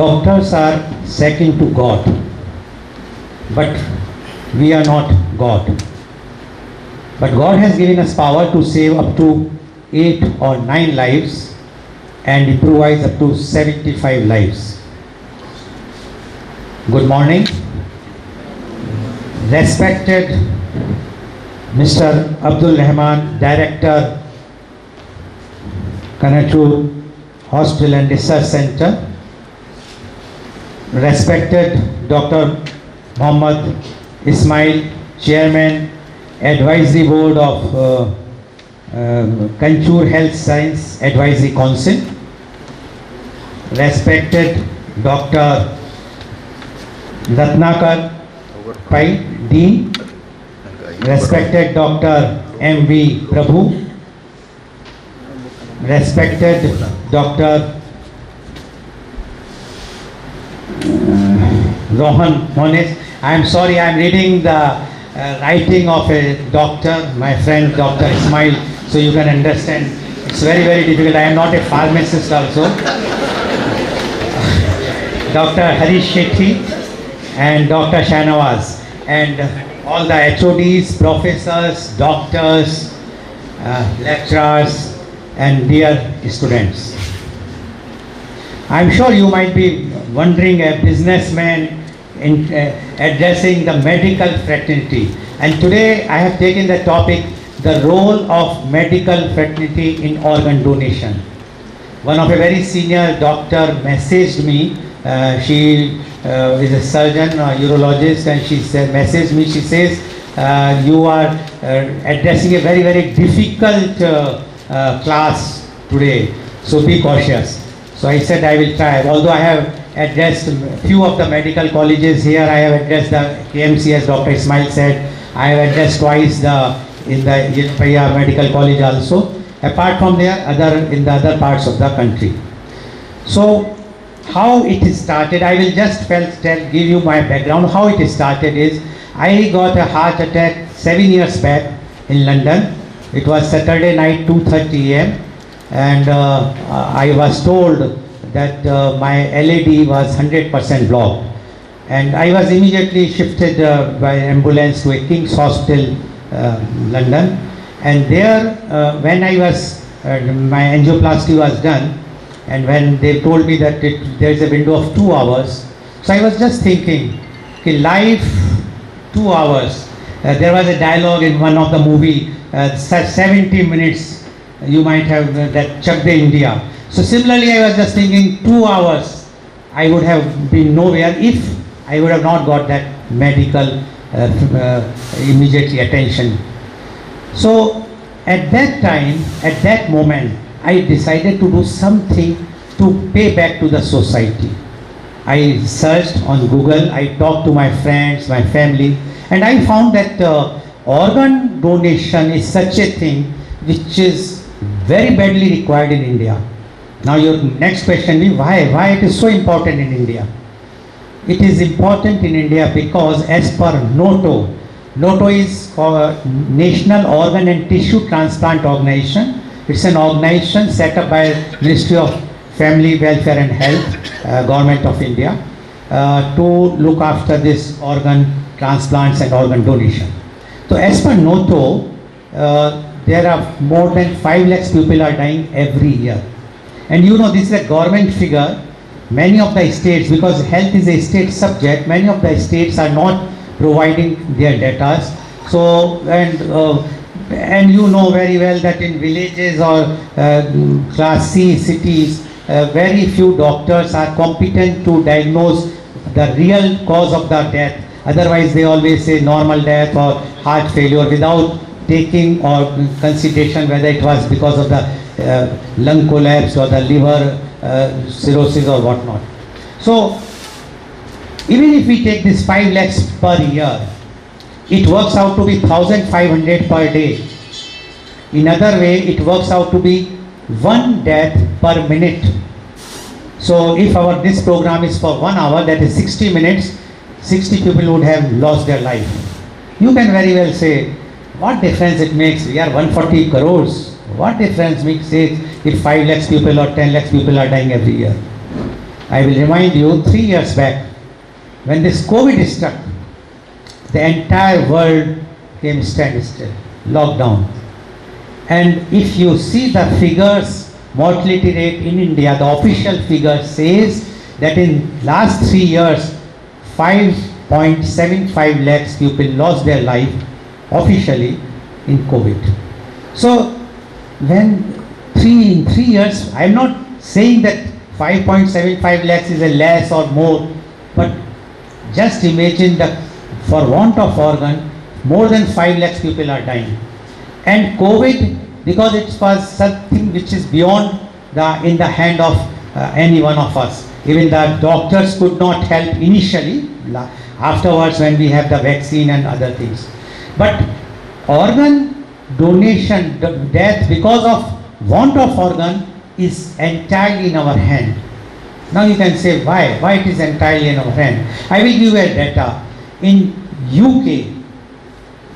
Doctors are second to God, but we are not God. But God has given us power to save up to 8 or 9 lives and improvise up to 75 lives. Good morning. Respected Mr. Abdul Rahman, Director, Kanachur Hospital and Research Center. Respected Dr. Muhammad Ismail, Chairman, Advisory Board of Kanachur Health Science Advisory Council. Respected Dr. Ratnakar Pai, Dean. Respected Dr. M.V. Prabhu. Respected Dr. Rohan Mones. I am sorry, I am reading the writing of a doctor, my friend Dr. Ismail, so you can understand. It's very, very difficult. I am not a pharmacist also. Dr. Harish Shetty and Dr. Shanawaz and all the HODs, professors, doctors, lecturers and dear students. I am sure you might be wondering, a businessman in addressing the medical fraternity, and today I have taken the topic, the role of medical fraternity in organ donation. One of a very senior doctor messaged me. She is a surgeon or urologist, and she messaged me. She says, you are addressing a very, very difficult class today, so be cautious. So I said I will try. Although I have addressed a few of the medical colleges here, I have addressed the KMC, as Dr. Ismail said. I have addressed twice in the Yelpaya Medical College also. Apart from there, in the other parts of the country. So how it started, I will just give you my background. How it started is, I got a heart attack 7 years back in London. It was Saturday night, 2:30 a.m. and I was told that my LAD was 100% blocked. And I was immediately shifted by ambulance to a King's Hospital, London. And there, when I was, my angioplasty was done, and when they told me that there is a window of 2 hours, so I was just thinking, okay, life 2 hours. There was a dialogue in one of the movie, 70 minutes, you might have that Chak De India. So similarly, I was just thinking 2 hours, I would have been nowhere if I would have not got that medical immediately attention. So at that time, at that moment, I decided to do something to pay back to the society. I searched on Google, I talked to my friends, my family, and I found that organ donation is such a thing which is very badly required in India. Now your next question is, why it is so important in India? It is important in India because as per NATO, NATO is National Organ and Tissue Transplant Organization. It's an organization set up by Ministry of Family Welfare and Health, Government of India, to look after this organ transplants and organ donation. So as per NATO, there are more than 5 lakhs people are dying every year. And you know, this is a government figure. Many of the states, because health is a state subject, many of the states are not providing their data. So, and you know very well that in villages or class C cities, very few doctors are competent to diagnose the real cause of the death. Otherwise, they always say normal death or heart failure without taking or consideration whether it was because of the lung collapse or the liver cirrhosis or whatnot. So, even if we take this 5 lakhs per year, it works out to be 1,500 per day. In other way, it works out to be 1 death per minute. So if this program is for 1 hour, that is 60 minutes, 60 people would have lost their life. You can very well say, what difference it makes? We are 140 crores. What difference makes it if 5 lakhs people or 10 lakhs people are dying every year? I will remind you, 3 years back, when this COVID struck, the entire world came standstill, lockdown. And if you see the figures, mortality rate in India, the official figure says that in last 3 years, 5.75 lakhs people lost their life officially in COVID. So when in 3 years, I am not saying that 5.75 lakhs is a less or more, but just imagine that for want of organ, more than 5 lakhs people are dying. And COVID, because it was something which is beyond in the hand of any one of us. Even the doctors could not help initially, afterwards when we have the vaccine and other things. But organ donation, death because of want of organ is entirely in our hand. Now you can say why it is entirely in our hand. I will give you a data. In UK,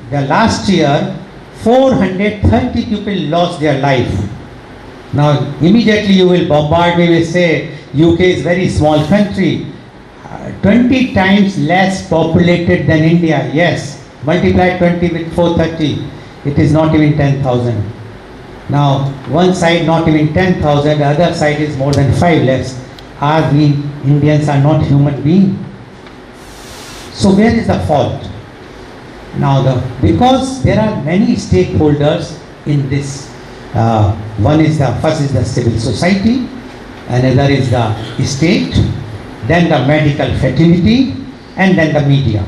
the last year, 430 people lost their life. Now immediately you will bombard me with say UK is very small country, 20 times less populated than India. Yes, multiply 20 with 430, it is not even 10,000. Now one side not even 10,000, the other side is more than 5 lakhs. Are we Indians are not human beings? So where is the fault? Now because there are many stakeholders in this. First is the civil society, another is the state, then the medical fraternity, and then the media.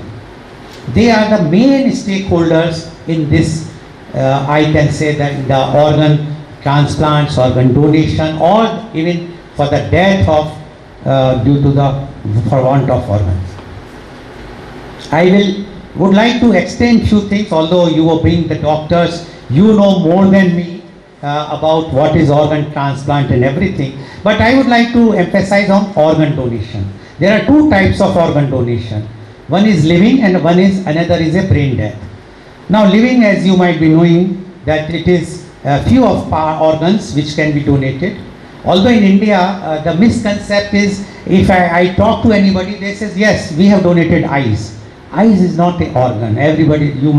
They are the main stakeholders in this. I can say that the organ transplants, organ donation, or even for the death of due to for want of organs. I would like to extend few things, although you are being the doctors, you know more than me about what is organ transplant and everything. But I would like to emphasize on organ donation. There are two types of organ donation. One is living and another is a brain death. Now living, as you might be knowing, that it is a few of our organs which can be donated. Although in India, the misconcept is, if I talk to anybody, they say, yes, we have donated eyes. Eyes is not an organ. Everybody, you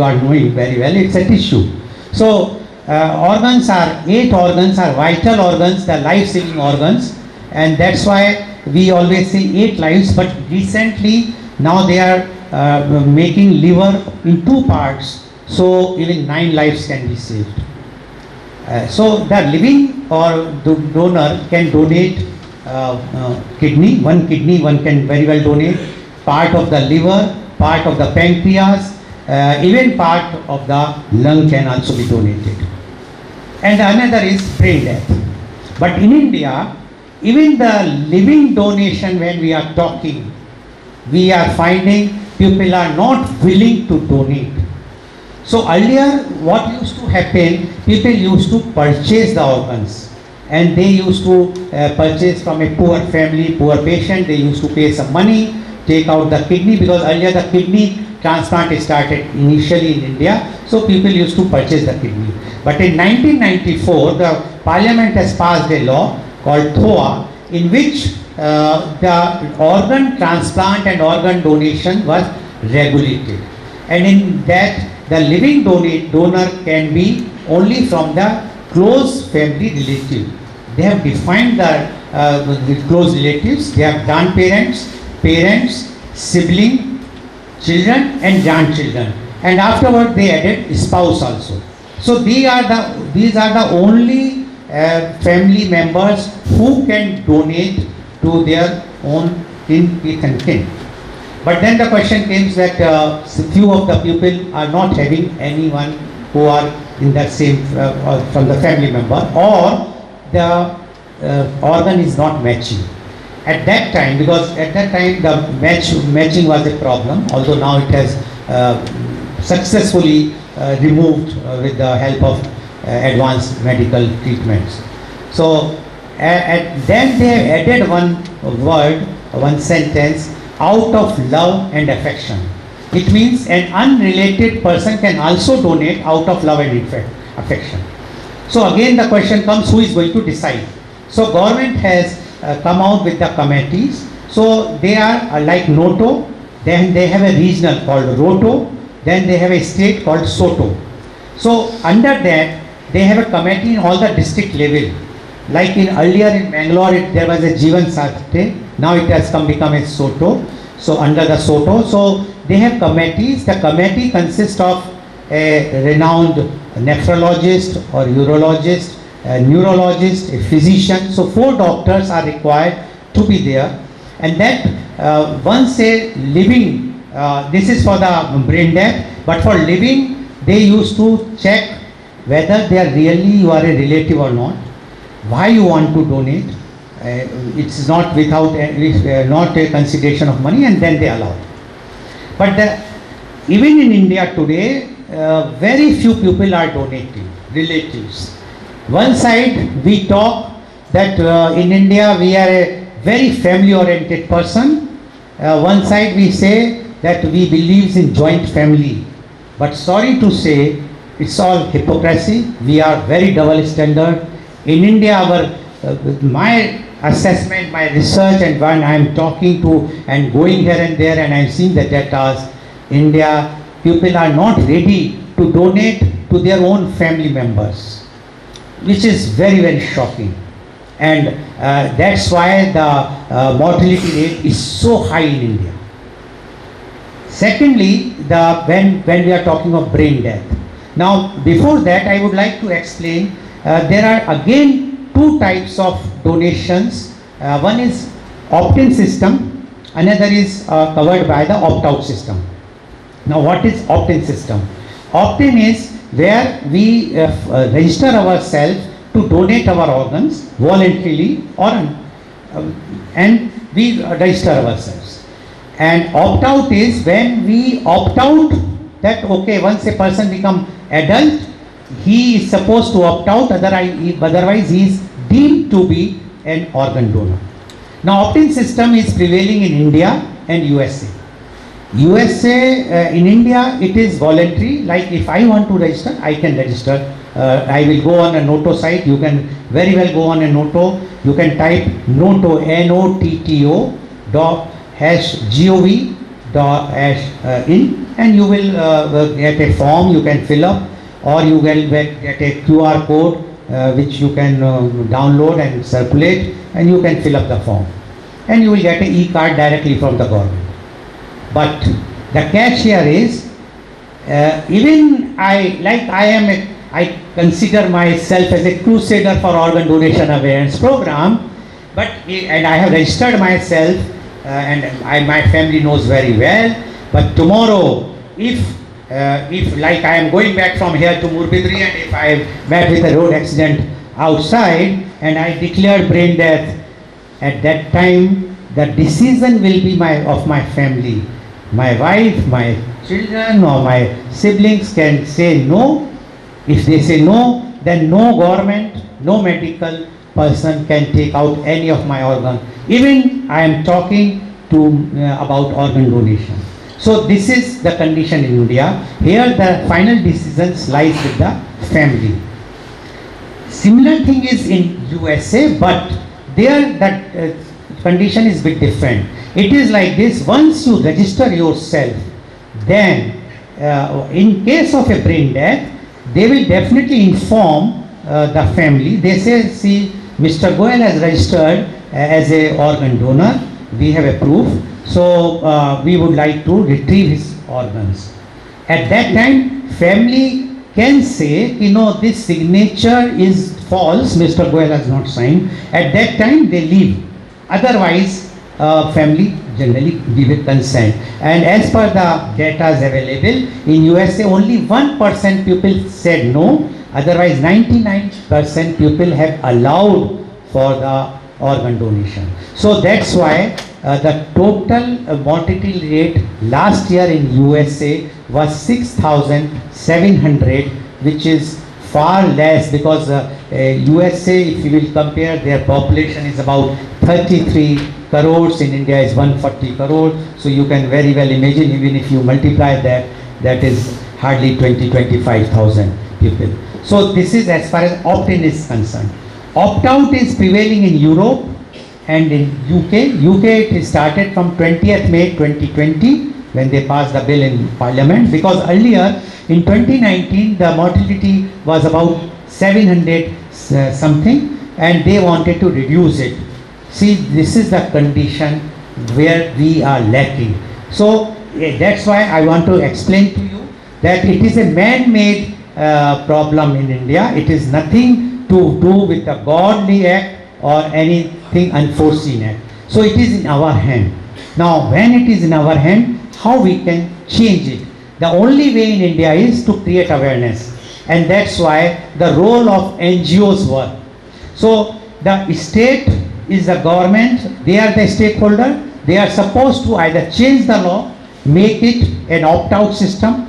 are knowing very well, it's a tissue. So organs are 8 organs are vital organs, the life-saving organs, and that's why we always say 8 lives. But recently, now they are making liver in 2 parts, so even 9 lives can be saved. So the living or donor can donate kidney, one can very well donate, part of the liver, part of the pancreas, even part of the lung can also be donated. And another is brain death. But in India, even the living donation, when we are talking, we are finding people are not willing to donate. So earlier, what used to happen, people used to purchase the organs, and they used to purchase from a poor family, poor patient. They used to pay some money, take out the kidney, because earlier the kidney transplant started initially in India, so people used to purchase the kidney. But in 1994, the Parliament has passed a law called THOA, in which the organ transplant and organ donation was regulated. And in that, the living donor can be only from the close family relative. They have defined the close relatives. They have grandparents, parents, sibling, children and grandchildren. And afterward they added spouse also. So these are the only family members who can donate to their own kin and kin. But then the question comes that few of the people are not having anyone who are in that same from the family member, or the organ is not matching. At that time, because at that time the matching was a problem, although now it has successfully removed with the help of advanced medical treatments. So then they added one word, one sentence, out of love and affection. It means an unrelated person can also donate out of love and affection. So again the question comes, who is going to decide? So government has come out with the committees. So they are like NOTO, then they have a regional called ROTO, then they have a state called SOTO. So under that, they have a committee in all the district level. Like earlier in Bangalore, there was a Jivan Sate, now it has become a SOTO. So under the SOTO, so they have committees. The committee consists of a renowned nephrologist or urologist, a neurologist, a physician. So 4 doctors are required to be there. And that once a living, this is for the brain death, but for living, they used to check whether they are really you are a relative or not, why you want to donate. It's not without not a consideration of money, and then they allow. But even in India today, very few people are donating, relatives. One side we talk that in India we are a very family oriented person. One side we say that we believe in joint family. But sorry to say, it's all hypocrisy. We are very double standard. In India, my assessment, my research, and when I am talking to and going here and there, and I am seeing the data, India people are not ready to donate to their own family members, which is very, very shocking. And that's why the mortality rate is so high in India. Secondly, when we are talking of brain death. Now, before that, I would like to explain, there are again 2 types of donations. One is opt-in system, another is covered by the opt-out system. Now, what is opt-in system? Opt-in is where we register ourselves to donate our organs voluntarily and we register ourselves. And opt-out is when we opt out that okay, once a person become adult, he is supposed to opt out, otherwise he is deemed to be an organ donor. Now, opt-in system is prevailing in India and USA. In India, it is voluntary. Like if I want to register, I can register. I will go on a NOTO site. You can very well go on a NOTO. You can type NOTO, NOTTO .gov .in, and you will get a form you can fill up, or you will get a QR code which you can download and circulate, and you can fill up the form, and you will get an e-card directly from the government. But the catch here is, even I consider myself as a crusader for organ donation awareness program, and I have registered myself, and my family knows very well. But tomorrow, if like I am going back from here to Murbidri, and if I met with a road accident outside and I declared brain death, at that time the decision will be of my family. My wife, my children, or my siblings can say no. If they say no, then no government, no medical person can take out any of my organ. Even I am talking about organ donation. So this is the condition in India. Here the final decision lies with the family. Similar thing is in USA, but there that condition is a bit different. It is like this: once you register yourself, then in case of a brain death, they will definitely inform the family. They say, see, Mr. Goel has registered as a organ donor. We have a proof. So we would like to retrieve his organs. At that time, family can say, this signature is false. Mr. Goel has not signed. At that time, they leave. Otherwise, family generally give it consent. And as per the data available in USA, only 1% people said no. Otherwise, 99% people have allowed for the organ donation. So that's why the total mortality rate last year in USA was 6,700, which is far less, because USA, if you will compare, their population is about 33 crores, in India is 140 crores. So you can very well imagine, even if you multiply that, that is hardly 25,000 people. So this is as far as opt-in is concerned. Opt-out is prevailing in Europe, And in UK it started from 20th May 2020 when they passed the bill in Parliament, because earlier in 2019 the mortality was about 700 something, and they wanted to reduce it. See, this is the condition where we are lacking. So that's why I want to explain to you that it is a man-made problem in India. It is nothing to do with the godly act or anything unforeseen act. So it is in our hand. Now when it is in our hand, how we can change it? The only way in India is to create awareness, and that's why the role of NGOs work. So the state is the government, they are the stakeholder, they are supposed to either change the law, make it an opt-out system,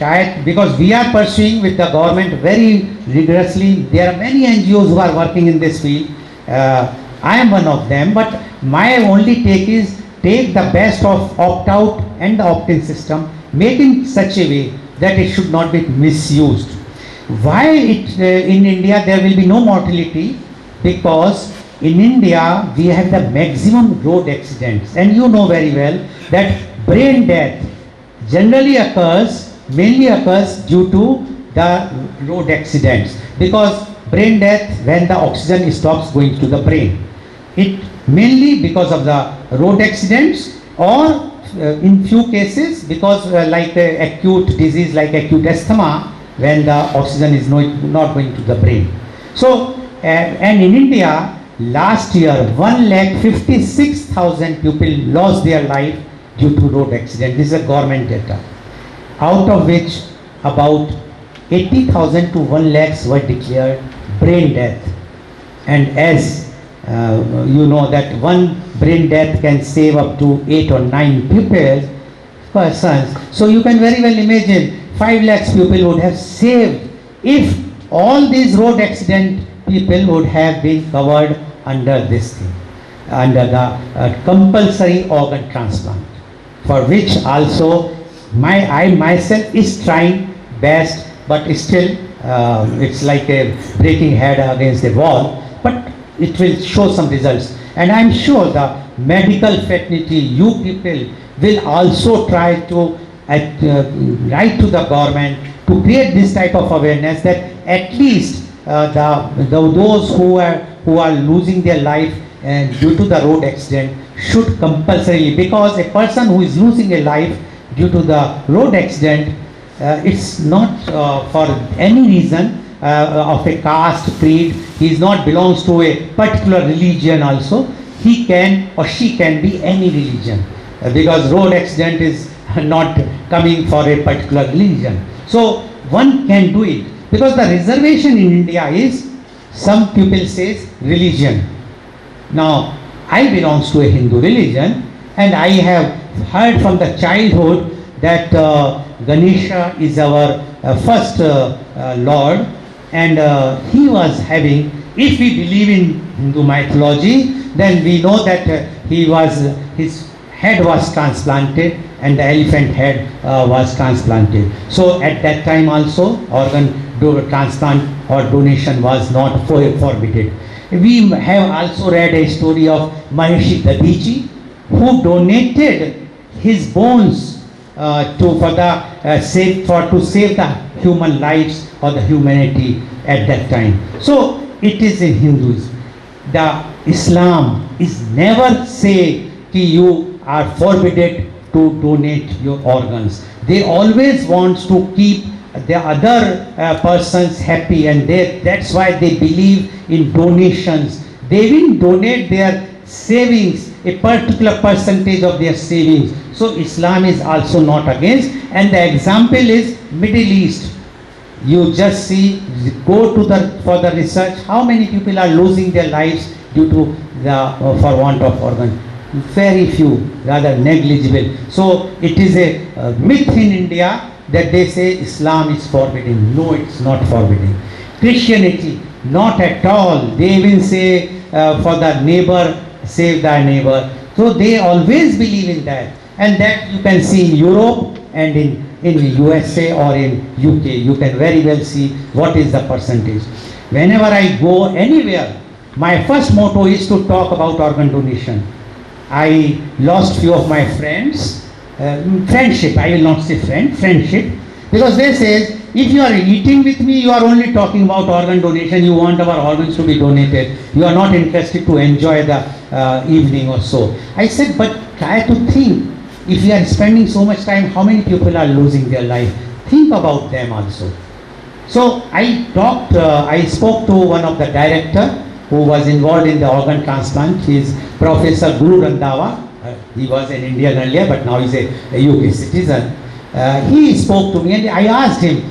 right? Because we are pursuing with the government very rigorously. There are many NGOs who are working in this field. I am one of them, but my only take is take the best of opt-out and the opt-in system, make in such a way that it should not be misused. Why in India there will be no mortality? Because in India we have the maximum road accidents, and you know very well that brain death generally mainly occurs due to the road accidents, because brain death, when the oxygen stops going to the brain, it mainly because of the road accidents, or in few cases because like acute disease like acute asthma, when the oxygen is not going to the brain. So and in India last year 1,56,000 people lost their life due to road accident. This is a government data, out of which about 80,000 to 1 lakhs were declared brain death. And as you know that one brain death can save up to 8 or 9 persons. So you can very well imagine 5 lakhs people would have saved if all these road accident people would have been covered under this thing, under the compulsory organ transplant, for which also I myself is trying best, but still it's like a breaking head against the wall, but it will show some results. And I'm sure the medical fraternity, you people will also try to write to the government to create this type of awareness, that at least those who are losing their life due to the road accident should compulsorily, because a person who is losing a life due to the road accident, it's not for any reason of a caste, creed, he is not belongs to a particular religion also, he can or she can be any religion, because road accident is not coming for a particular religion. So one can do it, because the reservation in India is, some people says religion. Now I belongs to a Hindu religion, and I have heard from the childhood that Ganesha is our first Lord, and he was having, if we believe in Hindu mythology, then we know that his head was transplanted and the elephant head was transplanted. So at that time also organ transplant or donation was not forbidden. We have also read a story of Maharishi Dadiji, who donated his bones to save the human lives or the humanity at that time. So it is in Hinduism. The Islam is never say that you are forbidden to donate your organs. They always want to keep the other persons happy, and that's why they believe in donations. They will donate their savings, a particular percentage of their savings. So Islam is also not against, and the example is Middle East. You just see, go to for the research, how many people are losing their lives due to for want of organ. Very few, rather negligible. So it is a myth in India that they say Islam is forbidden. No, it's not forbidden. Christianity, not at all. They will say for the neighbor, save thy neighbor. So they always believe in that. And that you can see in Europe and in USA or in UK. You can very well see what is the percentage. Whenever I go anywhere, my first motto is to talk about organ donation. I lost few of my friends, friendship, I will not say friendship, because they say, if you are eating with me, you are only talking about organ donation, you want our organs to be donated, you are not interested to enjoy the evening or so. I said, but try to think, if you are spending so much time, how many people are losing their life? Think about them also. So I spoke to one of the director who was involved in the organ transplant. He is Professor Guru Randhawa. He was an Indian earlier, but now he's a UK citizen. He spoke to me and I asked him,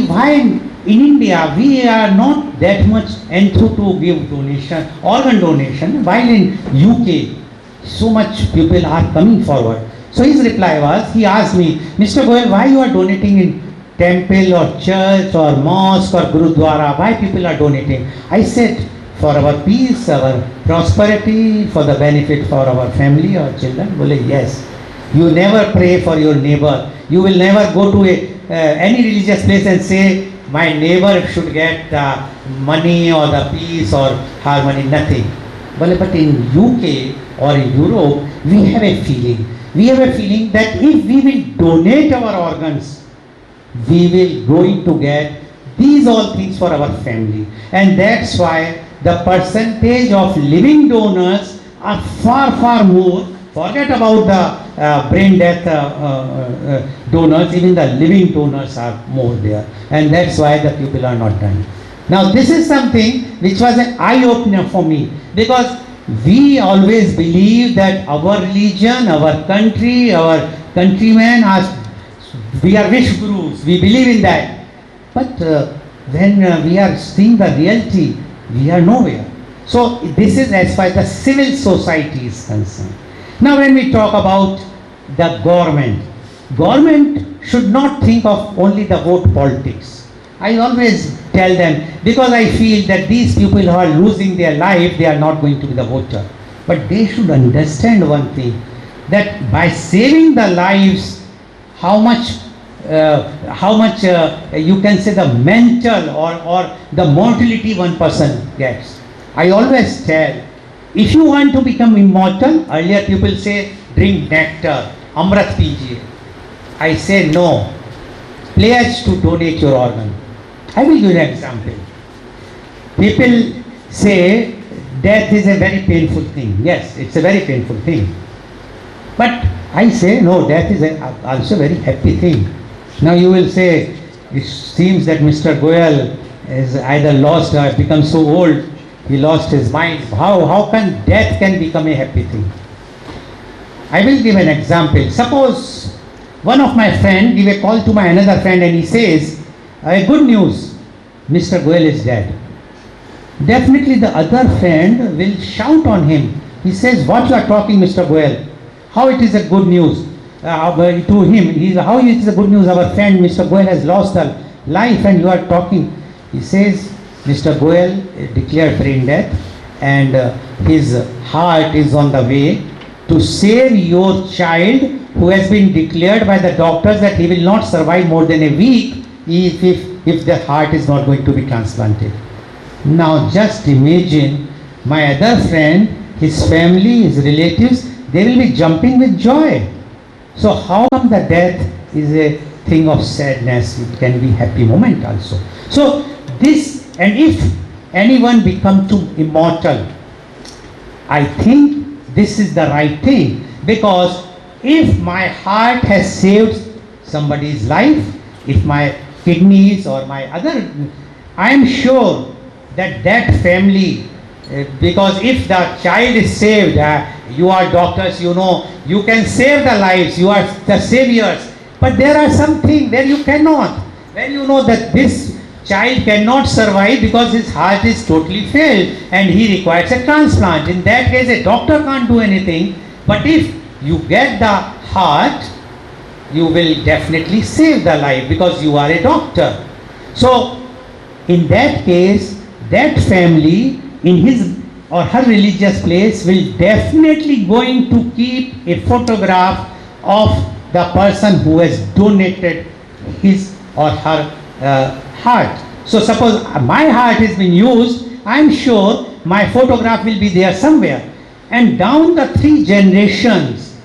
why in India we are not that much enthused to give donation, organ donation, while in UK so much people are coming forward. So his reply was, he asked me, Mr. Goel, why you are donating in temple or church or mosque or gurudwara, why people are donating? I said, for our peace, our prosperity, for the benefit for our family or children. Well, yes. You never pray for your neighbor. You will never go to any religious place and say, my neighbor should get the money or the peace or harmony, nothing. Well, but in UK or in Europe, we have a feeling. We have a feeling that if we will donate our organs, we will going to get these all things for our family. And that's why the percentage of living donors are far, far more. Forget about the brain death donors, even the living donors are more there. And that's why the people are not dying. Now this is something which was an eye-opener for me, because we always believe that our religion, our country, our countrymen we are wish gurus, we believe in that. But when we are seeing the reality, we are nowhere. So this is as far as the civil society is concerned. Now when we talk about the government should not think of only the vote politics. I always tell them, because I feel that these people who are losing their life, they are not going to be the voter. But they should understand one thing, that by saving the lives, how much you can say the mental or the mortality one person gets. I always tell, if you want to become immortal, earlier people say drink nectar, amrit pijiye. I say no, pledge to donate your organ. I will give you an example. People say death is a very painful thing. Yes, it's a very painful thing. But I say no, death is also a very happy thing. Now you will say, it seems that Mr. Goel is either lost or become so old, he lost his mind. How can death can become a happy thing? I will give an example. Suppose one of my friend give a call to my another friend and he says, good news, Mr. Goel is dead. Definitely the other friend will shout on him. He says, what you are talking, Mr. Goel? How it is a good news? To him, how it is a good news, our friend Mr. Goel has lost a life and you are talking. He says, Mr. Goel declared brain death and his heart is on the way to save your child who has been declared by the doctors that he will not survive more than a week if the heart is not going to be transplanted. Now just imagine my other friend, his family, his relatives, they will be jumping with joy. So how come the death is a thing of sadness? It can be happy moment also. So this, and if anyone become to immortal, I think this is the right thing, because if my heart has saved somebody's life, if my kidneys or my other, I am sure that that family, because if the child is saved, you are doctors, you know, you can save the lives, you are the saviors, but there are some things where you cannot, when you know that this child cannot survive because his heart is totally failed and he requires a transplant. In that case, a doctor can't do anything, but if you get the heart, you will definitely save the life because you are a doctor. So in that case, that family in his or her religious place will definitely going to keep a photograph of the person who has donated his or her heart. So suppose my heart has been used, I am sure my photograph will be there somewhere. And down the 3 generations,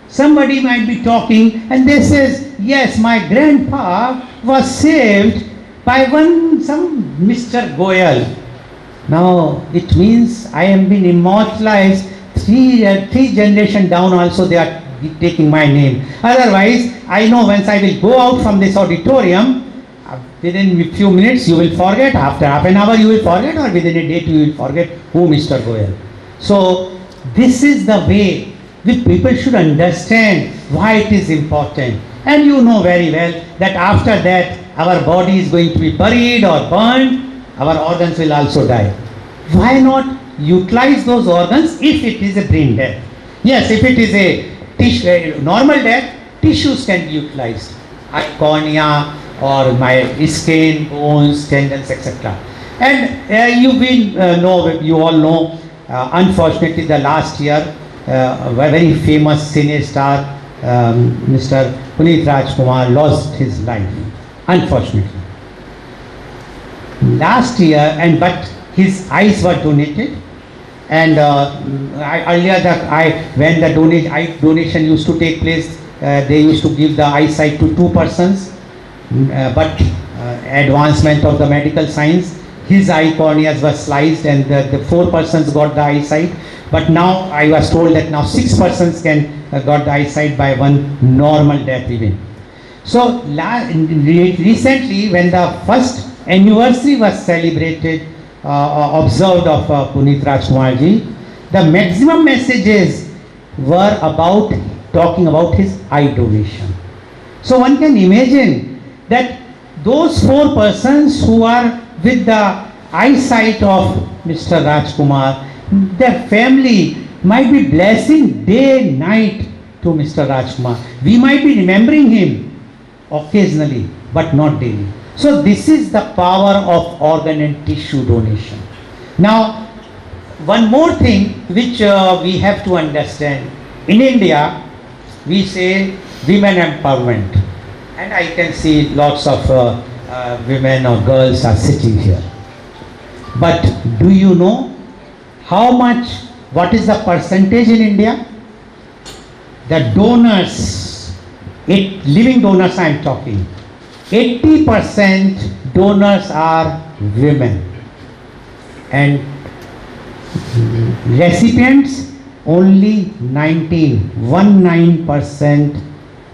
somebody might be talking and they says, yes, my grandpa was saved by some Mr. Goel. Now it means I am being immortalized 3 generations down also they are taking my name. Otherwise, I know once I will go out from this auditorium, within a few minutes you will forget, after half an hour you will forget, or within a day you will forget who Mr. Goel. So this is the way which people should understand why it is important. And you know very well that after that our body is going to be buried or burned, our organs will also die. Why not utilize those organs if it is a brain death? Yes, if it is a normal death, tissues can be utilized. Cornea or my skin, bones, tendons, etc. And you all know, unfortunately the last year, a very famous cine star, Mr. Puneet Rajkumar lost his life, unfortunately. Last year, but his eyes were donated, and when the donation used to take place, they used to give the eyesight to 2 persons, but advancement of the medical science, his eye corneas were sliced and the 4 persons got the eyesight. But now I was told that now 6 persons can got the eyesight by one normal death even. So recently, when the first anniversary was celebrated, observed of Puneet Rajkumarji, the maximum messages were about talking about his eye donation. So one can imagine that those 4 persons who are with the eyesight of Mr. Rajkumar, their family might be blessing day and night to Mr. Rajkumar. We might be remembering him occasionally, but not daily. So this is the power of organ and tissue donation. Now, one more thing which we have to understand. In India, we say women empowerment. And I can see lots of women or girls are sitting here. But do you know what is the percentage in India? The donors, living donors I am talking, 80% donors are women, and recipients only 19%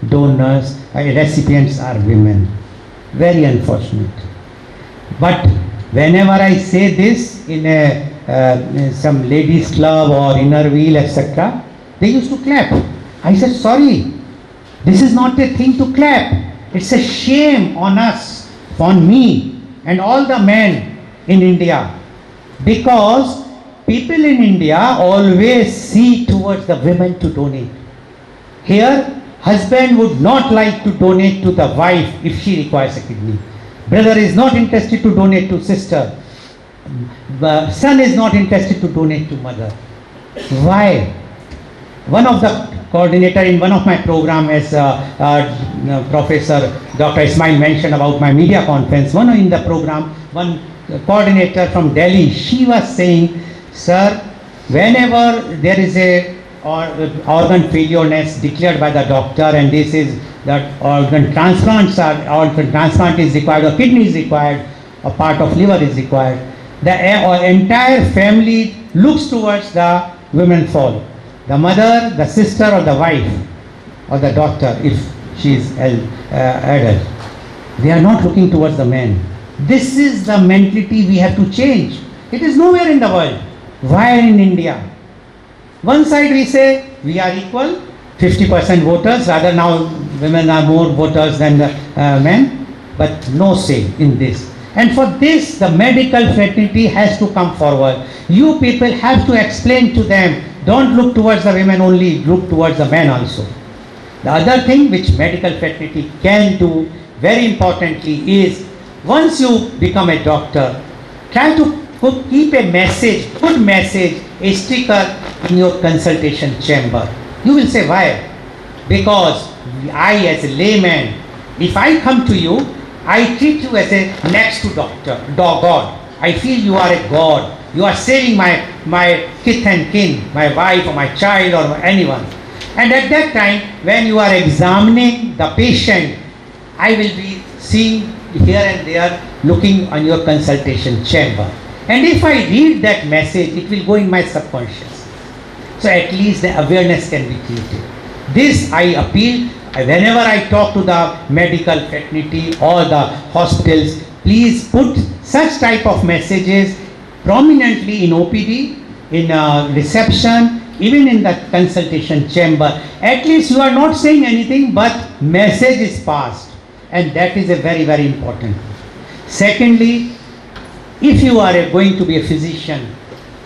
donors, recipients are women. Very unfortunate. But whenever I say this in some ladies club or inner wheel, etc., they used to clap. I said, sorry, this is not a thing to clap. It's a shame on us, on me and all the men in India, because people in India always see towards the women to donate. Here, husband would not like to donate to the wife if she requires a kidney. Brother is not interested to donate to sister. Son is not interested to donate to mother. Why? One of the coordinator in one of my program, as Professor Dr. Ismail mentioned about my media conference, one in the program, one coordinator from Delhi, she was saying, sir, whenever there is a organ failure declared by the doctor, and this is that organ transplant is required, or kidney is required, or part of liver is required, the entire family looks towards the women fall. The mother, the sister, or the wife, or the doctor, if she is adult. They are not looking towards the man. This is the mentality we have to change. It is nowhere in the world. Why in India? One side we say we are equal, 50% voters, rather now women are more voters than the men, but no say in this. And for this, the medical fraternity has to come forward. You people have to explain to them, don't look towards the women only, look towards the men also. The other thing which medical fraternity can do, very importantly, is once you become a doctor, try to keep a message, good message, a sticker in your consultation chamber. You will say, why? Because I, as a layman, if I come to you, I treat you as a next to God. I feel you are a God. You are saving my kith and kin, my wife or my child or anyone. And at that time, when you are examining the patient, I will be seeing here and there, looking on your consultation chamber. And if I read that message, it will go in my subconscious. So at least the awareness can be created. This I appeal, whenever I talk to the medical fraternity or the hospitals, please put such type of messages prominently in OPD, in reception, even in the consultation chamber. At least you are not saying anything, but message is passed, and that is a very, very important. Secondly, if you are going to be a physician,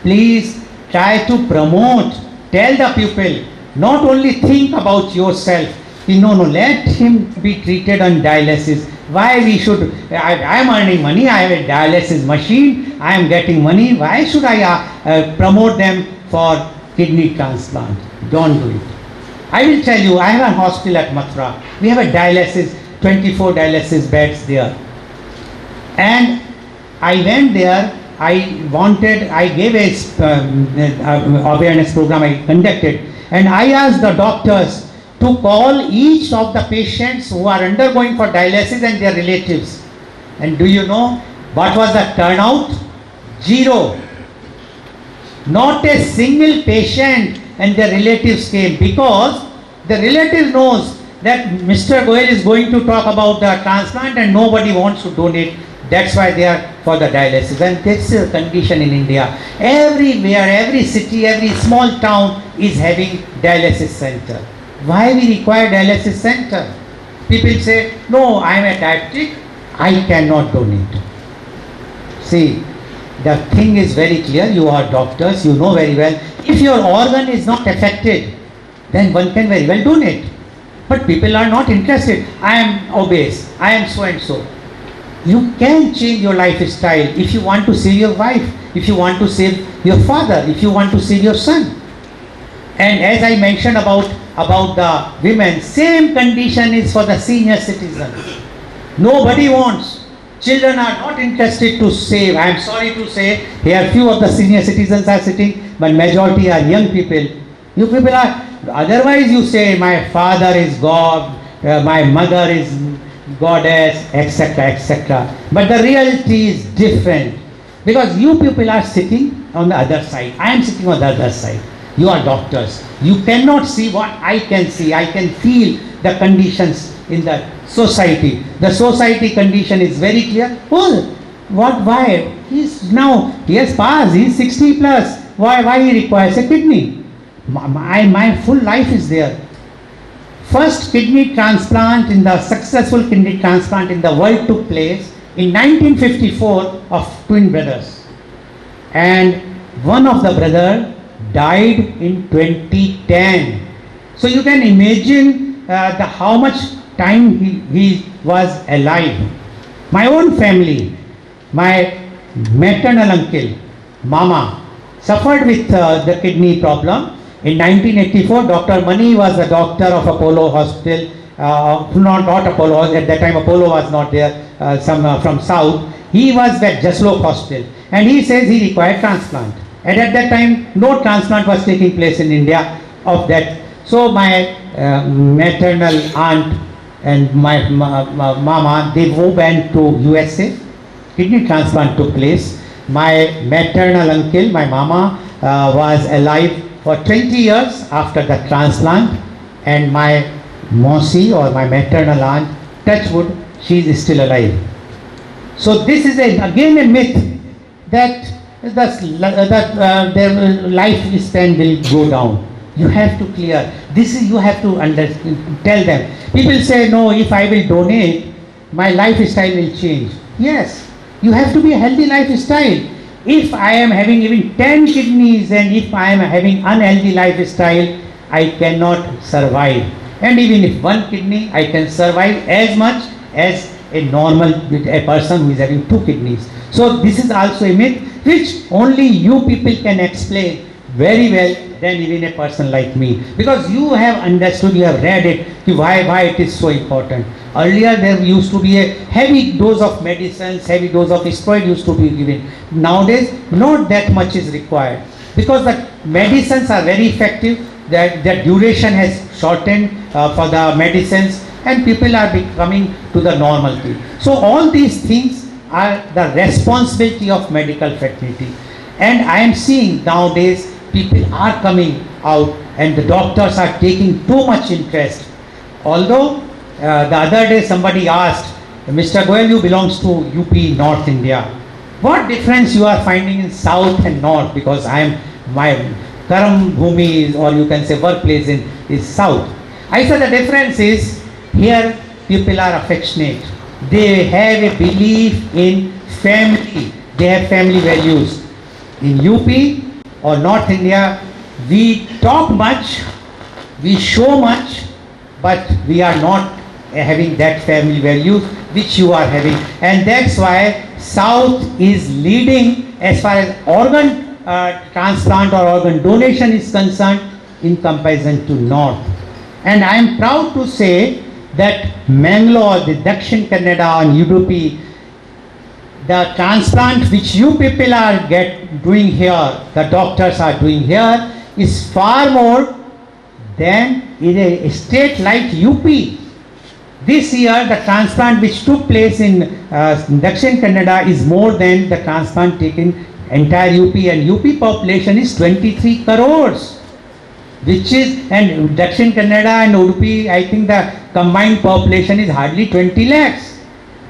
please try to promote, tell the pupil, not only think about yourself, no, let him be treated on dialysis. Why we should, I am earning money, I have a dialysis machine, I am getting money, why should I promote them for kidney transplant? Don't do it. I will tell you, I have a hospital at Mathura. We have a dialysis, 24 dialysis beds there. And I went there, I gave a awareness program I conducted, and I asked the doctors to call each of the patients who are undergoing for dialysis and their relatives. And do you know what was the turnout? Zero. Not a single patient and their relatives came, because the relative knows that Mr. Goel is going to talk about the transplant and nobody wants to donate. That's why they are for the dialysis. And this is a condition in India. Everywhere, every city, every small town is having dialysis center. Why we require dialysis center? People say, no, I am a diabetic, I cannot donate. See, the thing is very clear. You are doctors, you know very well. If your organ is not affected, then one can very well donate. But people are not interested. I am obese, I am so and so. You can change your lifestyle if you want to save your wife, if you want to save your father, if you want to save your son. And as I mentioned about the women, same condition is for the senior citizens. Nobody wants. Children are not interested to save. I am sorry to say, here few of the senior citizens are sitting, but majority are young people. You people are, otherwise you say, my father is God, my mother is goddess, etc., etc. But the reality is different, because you people are sitting on the other side. I am sitting on the other side. You are doctors. You cannot see what I can see. I can feel the conditions in the society. The society condition is very clear. Well, why? He has passed, he is 60 plus. Why he requires a kidney? My full life is there. First kidney transplant, successful kidney transplant in the world took place in 1954 of twin brothers. And one of the brother died in 2010. So you can imagine how much time he was alive. My own family, my maternal uncle, Mama, suffered with the kidney problem. In 1984, Dr. Mani was the doctor of Apollo Hospital, not Apollo, at that time Apollo was not there, from South. He was at Jaslok Hospital, and he says he required transplant. And at that time, no transplant was taking place in India of that. So my maternal aunt and my mama, they went to USA. Kidney transplant took place. My maternal uncle, my mama, was alive for 20 years after the transplant. And my Mosi, or my maternal aunt, touch wood, she is still alive. So this is again a myth that their lifespan will go down. You have to clear. You have to tell them. People say, no, if I will donate, my lifestyle will change. Yes, you have to be a healthy lifestyle. If I am having even 10 kidneys and if I am having unhealthy lifestyle, I cannot survive. And even if one kidney, I can survive as much as a person who is having 2 kidneys. So this is also a myth which only you people can explain. very well than even a person like me, because you have understood, you have read it, why it is so important. Earlier there used to be a heavy dose of medicines, heavy dose of steroid used to be given. Nowadays not that much is required, because the medicines are very effective, that the duration has shortened for the medicines, and people are becoming to the normality. So all these things are the responsibility of medical fraternity. And I am seeing nowadays people are coming out and the doctors are taking too much interest. Although the other day somebody asked, Mr. Goel, you belongs to UP North India. What difference you are finding in South and North? Because my Karam Bhumi, or you can say workplace is South. I said the difference is here people are affectionate. They have a belief in family. They have family values. In UP or North India, we talk much, we show much, but we are not having that family values which you are having. And that's why South is leading as far as organ transplant or organ donation is concerned in comparison to North. And I am proud to say that Mangalore, the Dakshin Kannada and UDP, the transplant which you people are doing here, the doctors are doing here, is far more than in a state like UP. This year the transplant which took place in Dakshin Kannada is more than the transplant taken entire UP, and UP population is 23 crores, which is, and Dakshin Kannada and Udupi, I think the combined population is hardly 20 lakhs.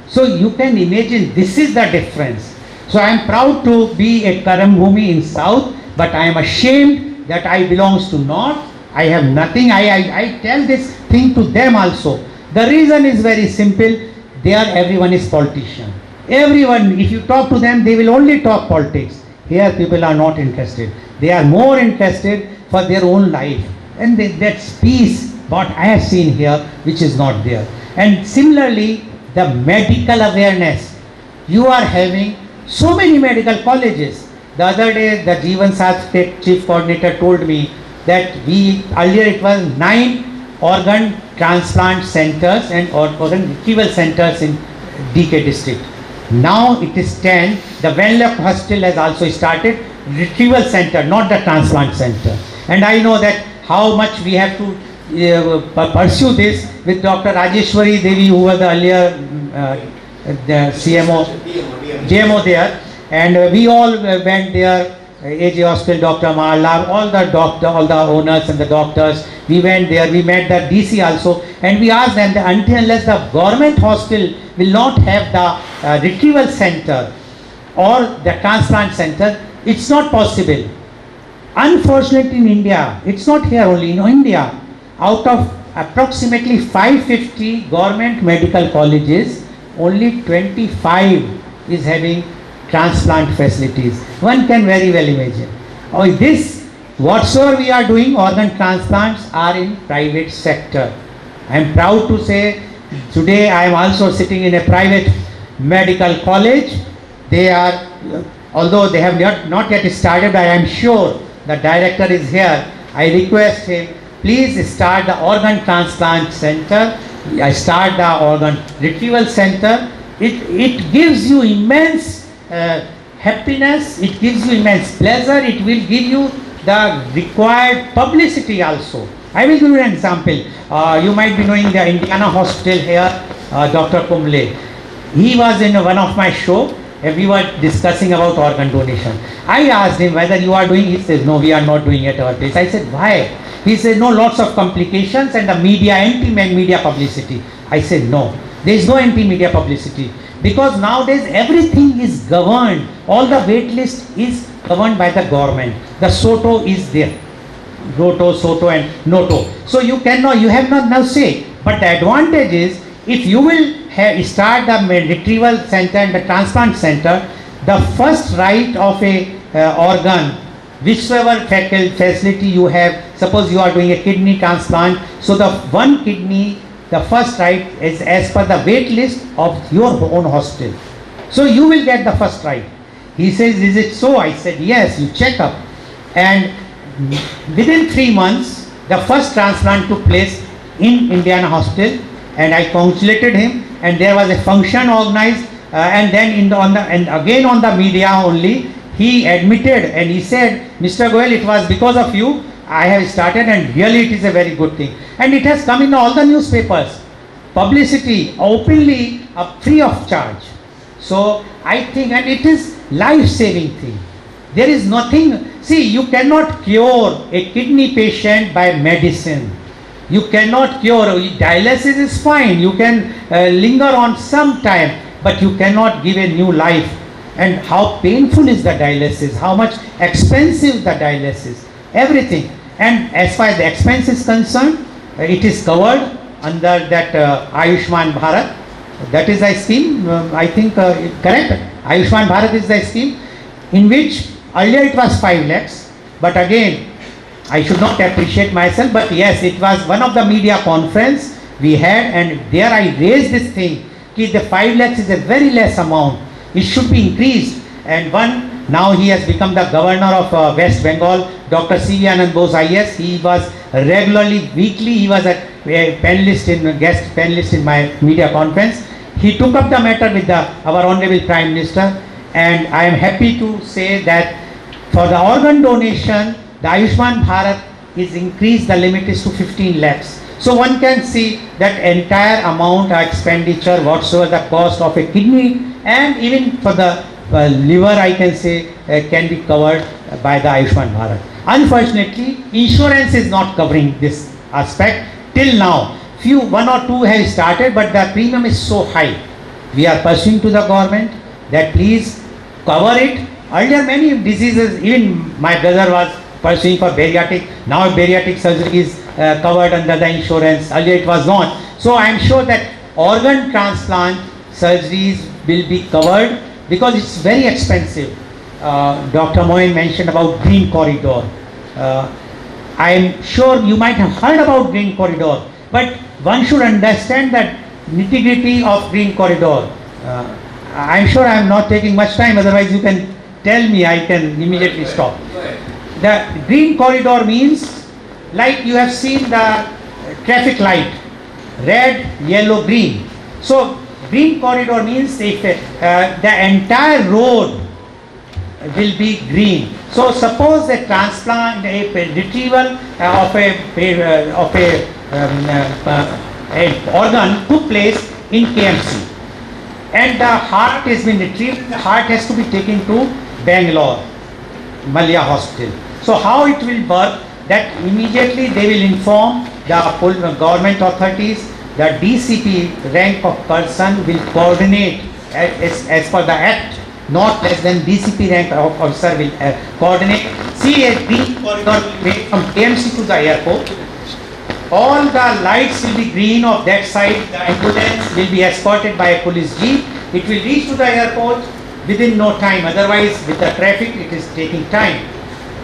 So you can imagine this is the difference. So I am proud to be a Karam Bhumi in South, but I am ashamed that I belongs to North. I have nothing. I tell this thing to them also. The reason is very simple. There everyone is politician. Everyone, if you talk to them, they will only talk politics. Here people are not interested. They are more interested for their own life. And that's peace, what I have seen here, which is not there. And similarly, the medical awareness. You are having so many medical colleges. The other day, the Jeevan Saath State Chief Coordinator told me that earlier it was 9 organ transplant centers and organ retrieval centers in DK district. Now it is 10. The Venlock Hospital has also started retrieval center, not the transplant center. And I know that how much we have to pursue this with Dr. Rajeshwari Devi, who was the earlier the CMO, GMO there. And we all went there, AJ Hospital, Dr. Marla, all the owners and the doctors. We went there, we met the DC also, and we asked them that until unless the government hospital will not have the retrieval center or the transplant center, it's not possible. Unfortunately in India, it's not here only, in India, out of approximately 550 government medical colleges, only 25 is having transplant facilities. One can very well imagine. This, whatsoever we are doing, organ transplants are in private sector. I am proud to say, today I am also sitting in a private medical college. They are, although they have not yet started, I am sure the director is here. I request him, please start the organ transplant center. I start the organ retrieval center. It gives you immense happiness, it gives you immense pleasure, it will give you the required publicity also. I will give you an example. You might be knowing the Indiana Hospital here, Dr. Kumble. He was in one of my show and we were discussing about organ donation. I asked him whether you are doing, he says, no, we are not doing at our place. I said, why? He said, no, lots of complications and the media, anti-media publicity. I said, no, there is no anti-media publicity. Because nowadays everything is governed, all the wait list is governed by the government. The SOTO is there, GOTO, SOTO and NOTO. So you have not now say. But the advantage is, if you will start the retrieval center and the transplant center, the first right of a organ, whichever facility you have, suppose you are doing a kidney transplant, so the one kidney, the first right is as per the wait list of your own hospital. So you will get the first right. He says, is it so? I said, yes, you check up. And Within 3 months, the first transplant took place in Indiana Hospital, and I congratulated him. And there was a function organized, and then and again on the media only, he admitted and he said, Mr. Goel, it was because of you I have started, and really it is a very good thing. And it has come in all the newspapers, publicity, openly, free of charge. So I think, and it is life-saving thing. There is nothing, see, you cannot cure a kidney patient by medicine. You cannot cure, dialysis is fine, you can linger on some time, but you cannot give a new life. And how painful is the dialysis, how much expensive the dialysis, everything. And as far as the expense is concerned, it is covered under that Ayushman Bharat. That is a scheme, I think, correct? Ayushman Bharat is the scheme in which earlier it was 5 lakhs, but again, I should not appreciate myself, but yes, it was one of the media conference we had, and there I raised this thing, that the 5 lakhs is a very less amount. It should be increased. And now he has become the governor of West Bengal, Dr. C.V. Anand Bose IS. He was regularly, weekly, he was a guest panelist in my media conference. He took up the matter with our Honorable Prime Minister, and I am happy to say that for the organ donation, the Ayushman Bharat is increased, the limit is to 15 lakhs. So one can see that entire amount of expenditure, whatsoever the cost of a kidney, and even for the liver, I can say, can be covered by the Ayushman Bharat. Unfortunately, insurance is not covering this aspect till now. One or two have started, but the premium is so high. We are pursuing to the government that please cover it. Earlier many diseases, even my brother was pursuing for bariatric. Now bariatric surgery is covered under the insurance. Earlier it was not. So I am sure that organ transplant surgeries will be covered because it's very expensive. Dr. Moin mentioned about Green Corridor. I am sure you might have heard about Green Corridor, but one should understand that nitty-gritty of Green Corridor. I am sure I am not taking much time, otherwise you can tell me, I can immediately stop. The Green Corridor means, like you have seen the traffic light, red, yellow, green. So Green Corridor means if the entire road will be green. So suppose a transplant, a retrieval of a organ took place in KMC, and the heart has been retrieved. The heart has to be taken to Bangalore, Malya Hospital. So how it will work? That immediately they will inform the government authorities. The DCP rank of person will coordinate as per the act. Not less than DCP rank of officer will coordinate. See, a green corridor will be from KMC to the airport. All the lights will be green of that side. The ambulance will be escorted by a police jeep. It will reach to the airport within no time. Otherwise, with the traffic, it is taking time.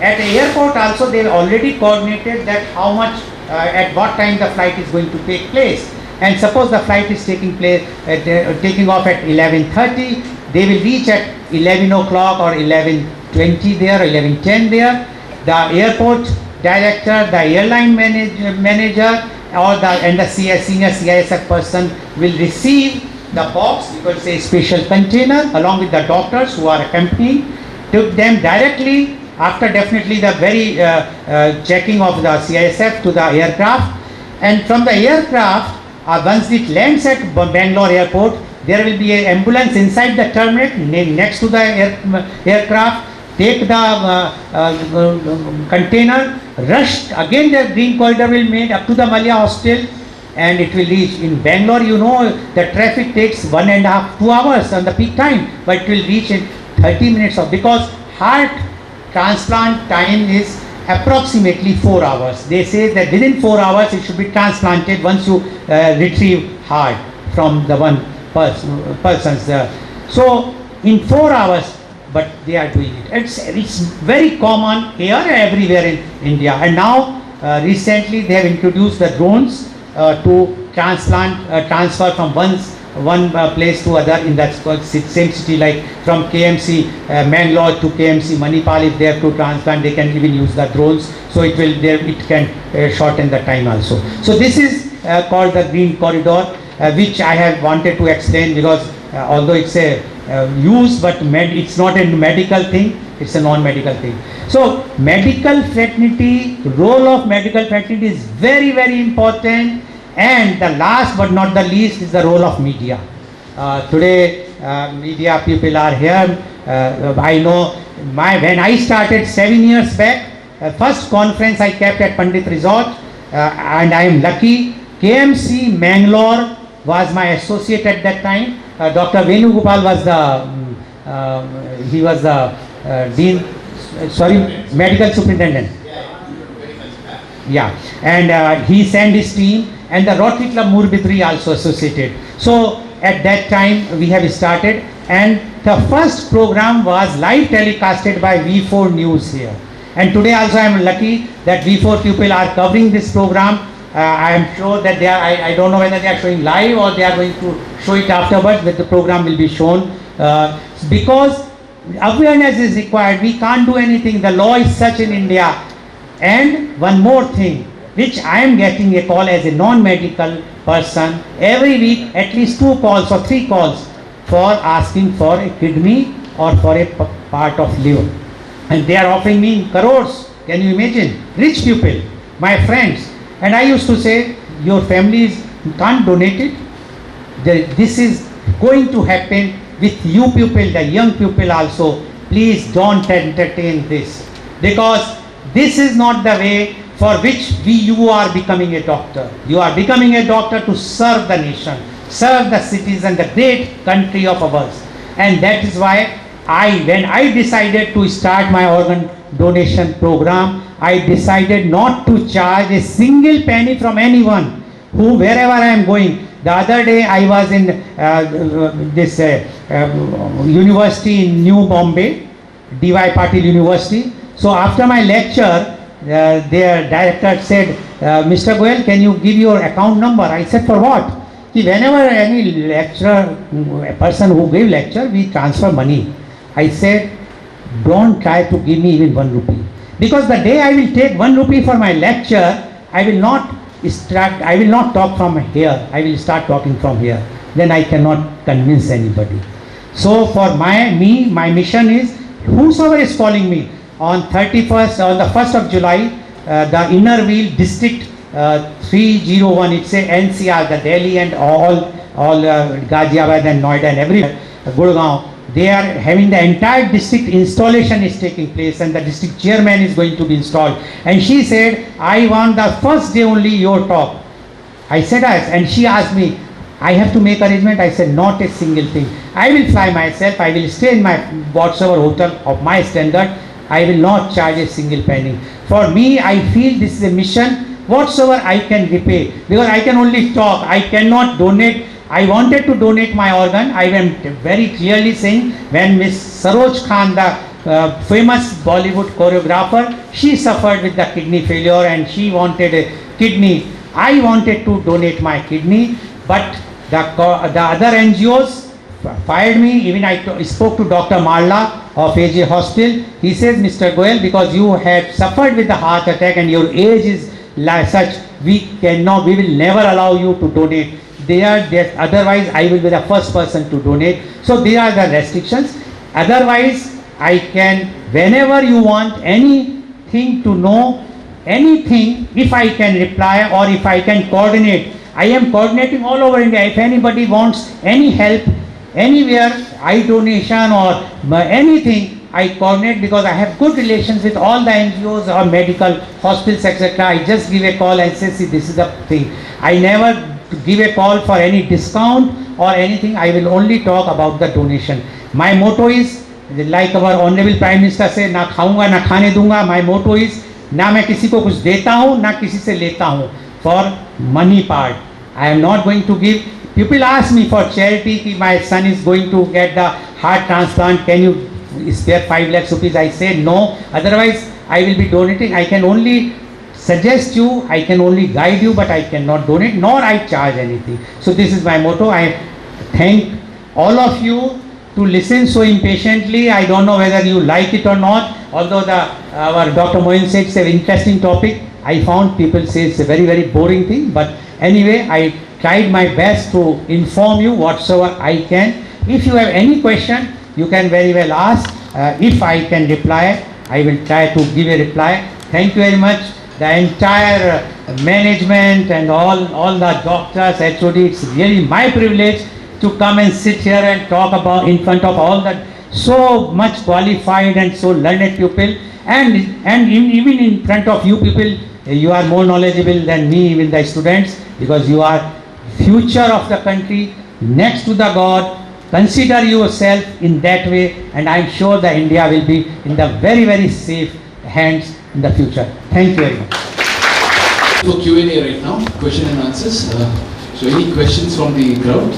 At the airport also, they already coordinated that how much, at what time the flight is going to take place. And suppose the flight is taking off at 11:30, they will reach at 11 o'clock or 11:20 there, or 11:10 there. The airport director, the airline manager, and the senior CISF person will receive the box, because it's a special container, along with the doctors who are accompanying, took them directly after definitely the very checking of the CISF to the aircraft. And from the aircraft, once it lands at Bangalore airport, there will be an ambulance inside the terminal next to the aircraft, take the container, rush, again the Green Corridor will made up to the Malya Hospital, and it will reach in Bangalore. You know, the traffic takes 1.5 to 2 hours on the peak time, but it will reach in 30 minutes because heart transplant time is approximately 4 hours. They say that within 4 hours it should be transplanted once you retrieve heart from the one person's. So in 4 hours, but they are doing it. It's very common here and everywhere in India. And now recently they have introduced the drones to transfer from one one place to other in that same city, like from KMC Mangalore to KMC Manipal, if they have to transplant, they can even use the drones, so it can shorten the time also. So this is called the green corridor, which I have wanted to explain, because although it's a use, but it's not a medical thing, it's a non-medical thing. So medical fraternity, role of medical fraternity is very, very important. And the last but not the least is the role of media. Today media people are here. I know when I started 7 years back, first conference I kept at Pandit Resort, and I am lucky. KMC Mangalore was my associate at that time. Dr. Venugopal was the dean, medical superintendent. Yeah, and he sent his team, and the Rotary Club Murbidri also associated. So at that time we have started, and the first program was live telecasted by V4 News here. And today also I am lucky that V4 people are covering this program. I am sure that they are, I don't know whether they are showing live or they are going to show it afterwards, but the program will be shown. Because awareness is required, we can't do anything, the law is such in India. And one more thing, which I am getting a call as a non-medical person, every week at least 2 calls or 3 calls for asking for a kidney or for a part of liver. And they are offering me crores, can you imagine? Rich people, my friends. And I used to say, your families can't donate it. This is going to happen with you people, the young people also. Please don't entertain this, because this is not the way for which you are becoming a doctor. You are becoming a doctor to serve the nation, serve the citizen, the great country of ours. And that is why when I decided to start my organ donation program, I decided not to charge a single penny from anyone, wherever I am going. The other day I was in this university in New Bombay, D.Y. Patil University. So after my lecture, their director said, Mr. Goel, can you give your account number? I said, for what? Whenever any lecturer, a person who gave lecture, we transfer money. I said, don't try to give me even 1 rupee. Because the day I will take 1 rupee for my lecture, I will not talk from here. I will start talking from here. Then I cannot convince anybody. So for my mission is, whosoever is calling me on the 1st of July, the Inner Wheel District 301, it's a NCR, the Delhi and all Ghaziabad and Noida and everywhere, Gurgaon, they are having the entire district installation is taking place, and the district chairman is going to be installed. And she said, I want the first day only your talk. I said, and she asked me, I have to make arrangement. I said, not a single thing. I will fly myself. I will stay in my whatsoever hotel of my standard. I will not charge a single penny. For me, I feel this is a mission, whatsoever I can repay, because I can only talk, I cannot donate. I wanted to donate my organ. I am very clearly saying, when Miss Saroj Khan, the famous Bollywood choreographer, she suffered with the kidney failure and she wanted a kidney. I wanted to donate my kidney, but the other NGOs fired me. Even I spoke to Dr. Marla of AJ Hospital. He says, Mr. Goel, because you had suffered with the heart attack and your age is such, we will never allow you to donate. Otherwise I will be the first person to donate. So there are the restrictions. Otherwise I can, whenever you want anything to know, anything, if I can reply or if I can coordinate. I am coordinating all over India. If anybody wants any help anywhere, eye donation or anything, I coordinate, because I have good relations with all the NGOs or medical hospitals, etc. I just give a call and say, see, this is the thing. I never give a call for any discount or anything. I will only talk about the donation. My motto is, like our Honorable Prime Minister say, na khaunga na khane dunga. My motto is, na main kisi ko kuch deta hu, na kisi se leta hu. For money part, I am not going to give. People ask me for charity, ki my son is going to get the heart transplant, can you spare 5 lakhs rupees? I say no, otherwise I will be donating. I can only suggest you, I can only guide you, but I cannot donate, nor I charge anything. So this is my motto. thank all of you to listen so impatiently. I don't know whether you like it or not, although our Dr. Mohin said it's an interesting topic. I found people say it's a very, very boring thing, but anyway, I tried my best to inform you whatsoever I can. If you have any question, you can very well ask. If I can reply, I will try to give a reply. Thank you very much. The entire management and all the doctors, HOD, it's really my privilege to come and sit here and talk about in front of all that so much qualified and so learned people, and even in front of you people, you are more knowledgeable than me, even the students, because you are future of the country, next to the God. Consider yourself in that way, and I am sure that India will be in the very, very safe hands in the future. Thank you very much. So Q&A right now, question and answers. So any questions from the crowd?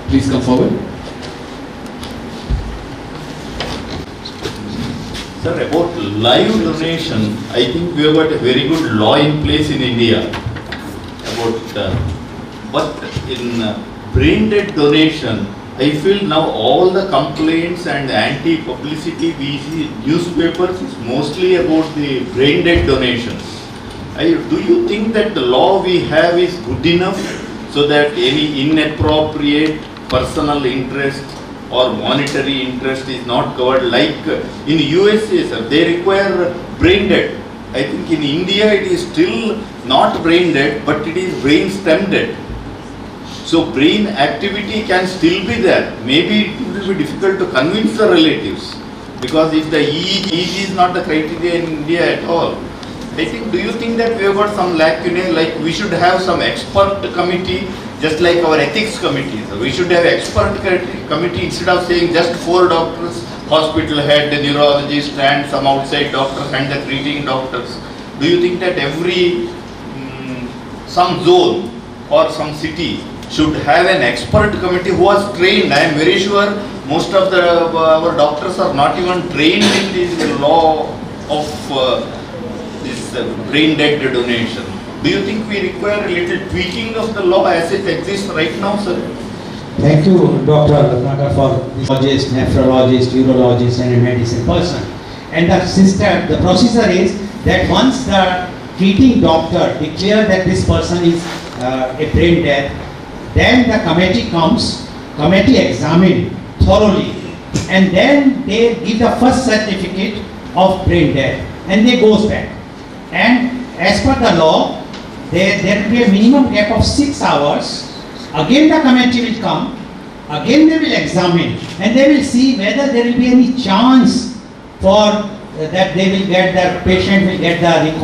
Please come forward. Sir, about live donation, I think we have got a very good law in place in India about, but in brain dead donation, I feel now all the complaints and anti-publicity we see newspapers is mostly about the brain dead donations. Do you think that the law we have is good enough so that any inappropriate personal interest or monetary interest is not covered? Like in USA, sir, they require brain dead. I think in India it is still not brain dead, but it is brain stem dead. So brain activity can still be there. Maybe it will be difficult to convince the relatives, because if the EEG is not the criteria in India at all, I think, do you think that we have got some lacunae, like we should have some expert committee, just like our ethics committee? So we should have expert committee instead of saying just 4 doctors, hospital head, the neurologist and some outside doctors and the treating doctors. Do you think that every some zone or some city should have an expert committee who was trained? I am very sure most of our doctors are not even trained in this law of this brain dead donation. Do you think we require a little tweaking of the law as it exists right now, sir? Thank you, Dr. Ratnakar, for this neurologist, nephrologist, urologist and a medicine person. And the procedure is that once the treating doctor declares that this person is a brain dead, then the committee comes, committee examine thoroughly, and then they give the first certificate of brain dead, and they goes back. And as per the law, there will be a minimum gap of 6 hours. Again the committee will come, again they will examine, and they will see whether there will be any chance for that they will get, the patient will get the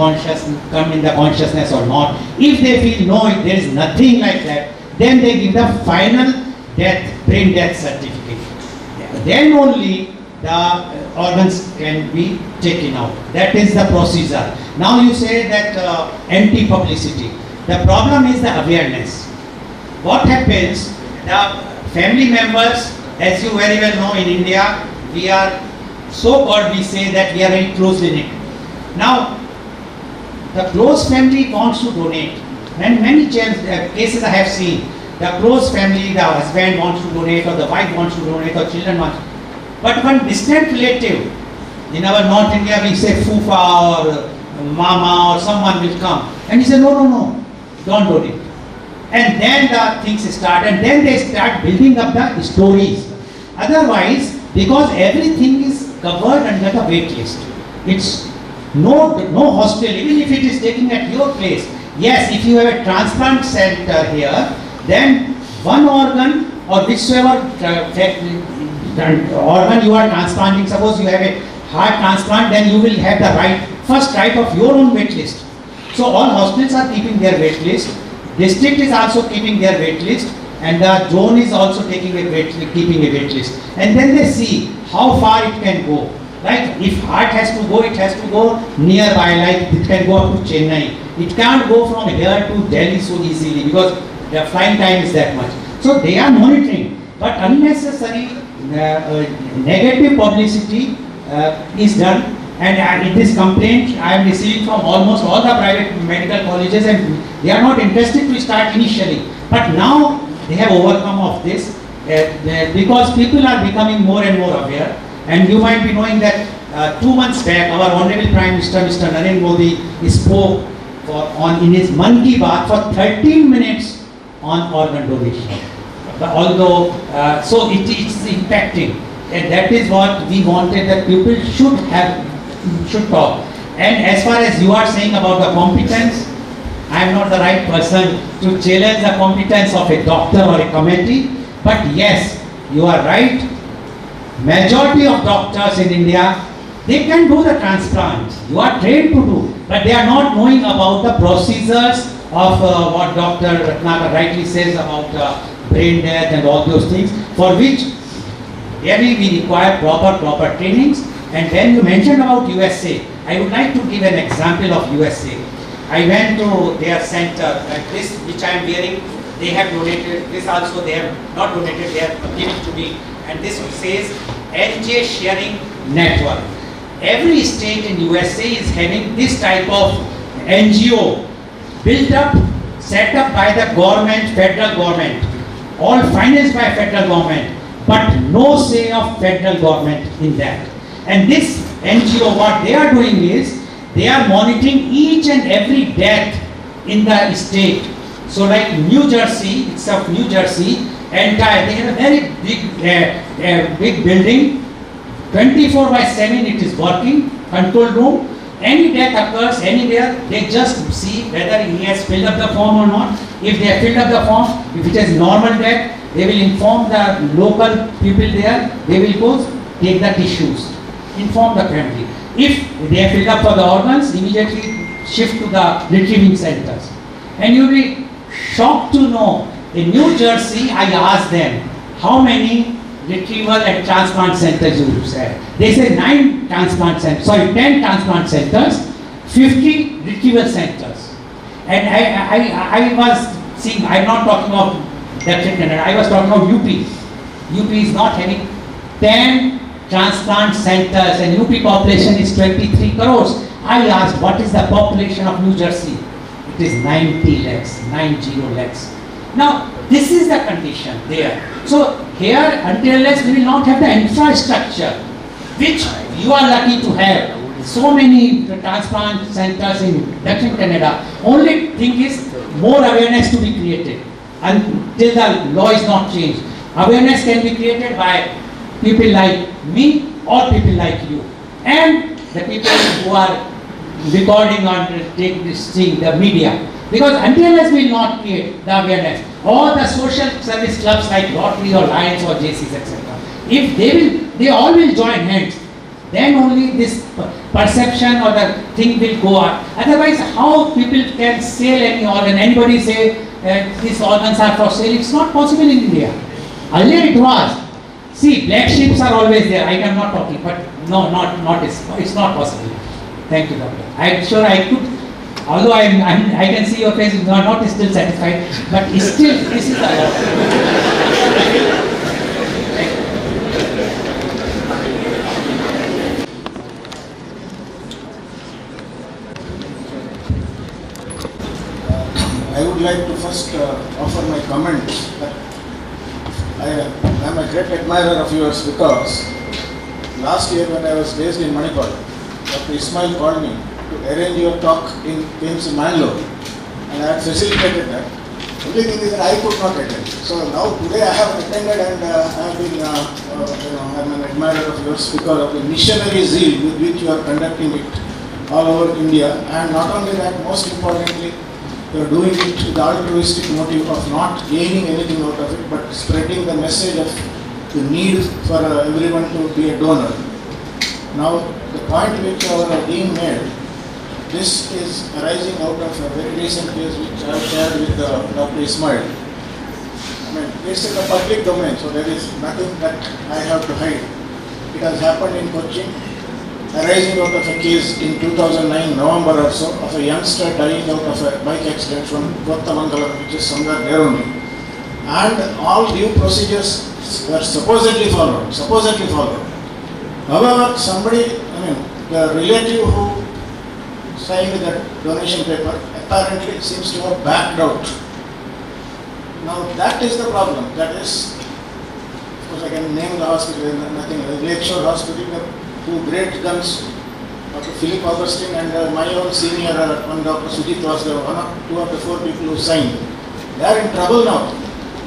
come in the consciousness or not. If they feel no, if there is nothing like that, then they give the final brain death certificate. Then only the organs can be taken out. That is the procedure. Now you say that anti-publicity. The problem is the awareness. What happens, the family members, as you very well know, in India, we are so-called, we say that we are very closely knit. Now, the close family wants to donate. And many cases I have seen, the close family, the husband wants to donate, or the wife wants to donate, or children want. But one distant relative, in our North India we say fufa or mama or someone will come, and he says no, don't donate. And then the things start, and then they start building up the stories. Otherwise, because everything is covered under the wait list, it's no hospital, even if it is taking at your place. Yes, if you have a transplant center here, then one organ or whichever organ you are transplanting, suppose you have a heart transplant, then you will have the first right of your own wait list. So all hospitals are keeping their wait list, district is also keeping their wait list, and the zone is also keeping a wait list. And then they see how far it can go. Like if heart has to go, it has to go nearby, like it can go up to Chennai. It can't go from here to Delhi so easily because the flying time is that much. So they are monitoring, but unnecessary negative publicity is done, and this complaint I am receiving from almost all the private medical colleges, and they are not interested to start initially, but now they have overcome of this, because people are becoming more and more aware, and you might be knowing that 2 months back our Honorable Prime Minister, Mr. Narendra Modi, spoke in his Mann Ki Baat for 13 minutes on organ donation. Although, so it is impacting, and that is what we wanted, that people should talk. And as far as you are saying about the competence, I am not the right person to challenge the competence of a doctor or a committee, but yes, you are right. Majority of doctors in India, they can do the transplant. You are trained to do, but they are not knowing about the procedures of what Dr. Ratnakar rightly says about brain death and all those things, for which really we require proper trainings. And when you mentioned about USA, I would like to give an example of USA. I went to their center, and this which I am wearing, they have donated. This also they have not donated, they have given to me. And this says NJ Sharing Network. Every state in USA is having this type of NGO built up, set up by the government, federal government, all financed by federal government, but no say of federal government in that. And this NGO, what they are doing is, they are monitoring each and every death in the state. So like New Jersey, itself New Jersey, entire, they have a very big building, 24/7 it is working, control room. Any death occurs anywhere, they just see whether he has filled up the form or not. If they have filled up the form, if it is normal death, they will inform the local people there, they will go take the tissues, inform the family. If they have filled up for the organs, immediately shift to the retrieving centers. And you will be shocked to know, in New Jersey, I asked them, how many retrieval and transplant centers you have? They say 10 transplant centers, 50 retrieval centers. And I was seeing, I'm not talking of Dr. Canada, I was talking of UP. UP is not having 10 transplant centers, and UP population is 23 crores. I asked, what is the population of New Jersey? It is 90 lakhs. Now, this is the condition there. So, here, until unless we will not have the infrastructure, which you are lucky to have, so many transplant centers in Western Canada, only thing is more awareness to be created until the law is not changed. Awareness can be created by people like me or people like you, and the people who are recording or take this thing, the media. Because until unless we will not create the awareness, all the social service clubs like Rotary or Lions or JCs, etc., if they all will join hands, then only this perception or the thing will go on. Otherwise, how people can sell any organ? Anybody say these organs are for sale? It's not possible in India. Earlier it was. See, black sheep are always there. I am not talking, but no, it's not possible. Thank you, doctor. I am sure I could, although I can see your face, you are not still satisfied, but still, this is the law. I would like to first offer my comments that I am a great admirer of yours, because last year when I was based in Manipur, Dr. Ismail called me to arrange your talk in KIMS in Mangalore, and I had facilitated that. Only thing is that I could not attend. So now today I have attended, and I have been, I'm an admirer of yours because of the missionary zeal with which you are conducting it all over India. And not only that, most importantly, you are doing it with the altruistic motive of not gaining anything out of it, but spreading the message of the need for everyone to be a donor. Now, the point which our dean made, this is arising out of a very recent case which I have shared with Dr. Ismail. I mean, it's in the public domain, so there is nothing that I have to hide. It has happened in Kochi, arising out of a case in 2009, November or so, of a youngster dying out of a bike accident from Kottamangalam, which is somewhere there only. And all due procedures were supposedly followed. However, somebody, the relative who signed that donation paper apparently seems to have backed out. Now that is the problem. That is, suppose I can name the hospital, nothing, Lakeshore Hospital, the two great guns, Dr. Philip Augustine and my own senior, one Dr. Sujit was two of the four people who signed. They are in trouble now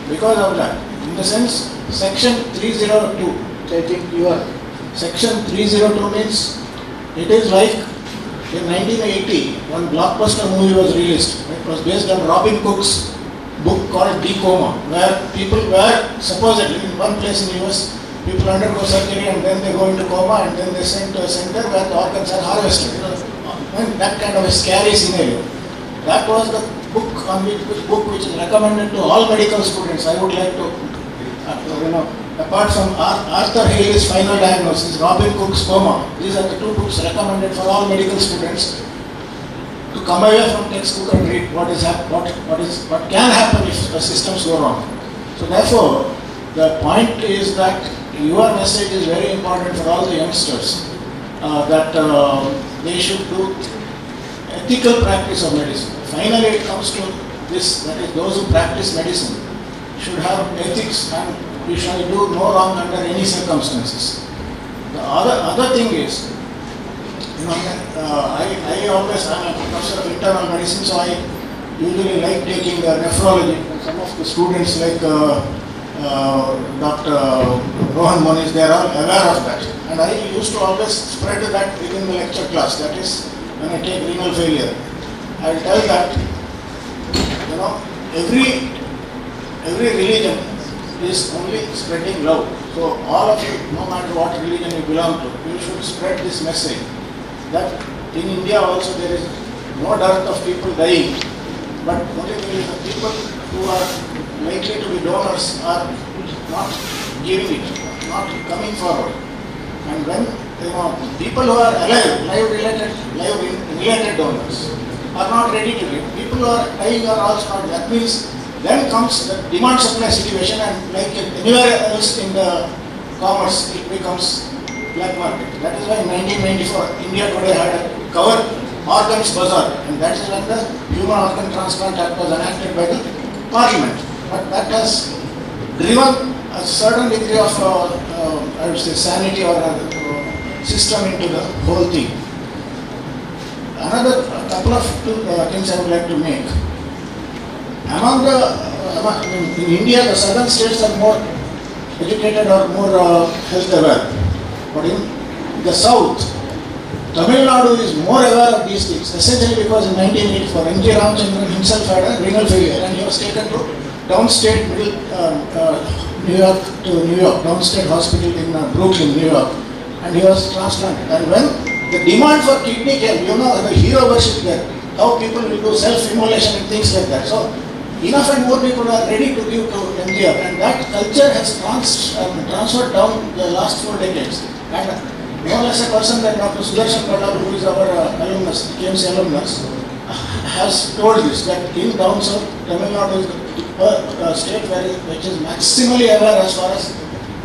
because of that. In the sense, section 302, I think you are, section 302 means it is like in 1980, one blockbuster movie was released. It was based on Robin Cook's book called Coma, where people were supposedly in one place in US, people undergo surgery and then they go into coma and then they sent to a center where the organs are harvested. And that kind of a scary scenario. That was the book which is recommended to all medical students. I would like to, apart from Arthur Haley's Final Diagnosis, Robin Cook's Coma, these are the two books recommended for all medical students to come away from textbook and read what can happen if the systems go wrong. So therefore, the point is that your message is very important for all the youngsters, that they should do ethical practice of medicine. Finally, it comes to this, that is, those who practice medicine should have ethics and we shall do no wrong under any circumstances. The other thing is, I always am a professor of internal medicine, so I usually like taking the nephrology. And some of the students like Dr. Rohan Monish, they are all aware of that. And I used to always spread that within the lecture class, that is when I take renal failure. I will tell that, every religion is only spreading love. So all of you, no matter what religion you belong to, you should spread this message that in India also there is no dearth of people dying, but only the people who are likely to be donors are not giving it, not coming forward. And when people who are alive, live-related donors are not ready to give, people who are dying are also not. That means then comes the demand-supply situation, and like anywhere else in the commerce, it becomes black market. That is why in 1994, India Today had a cover organs bazaar, and that is when the Human Organ Transplant Act was enacted by the Parliament. But that has driven a certain degree of, I would say, sanity or system into the whole thing. Another couple of things I would like to make. In India, the southern states are more educated or more health aware. But in the south, Tamil Nadu is more aware of these things, essentially because in 1984, N.G. Ramachandran himself had a renal failure and he was taken to downstate New York, downstate hospital in Brooklyn, New York, and he was transplanted. And when the demand for kidney care, the hero worship there, how people will do self-immolation and things like that. So enough and more people are ready to give to MGR, and that culture has transferred down the last 4 decades. And no less a person than Dr. Sudarshan Patel, who is our alumnus, KMC alumnus, has told this, that in down south, Tamil Nadu is the state which is maximally aware as far as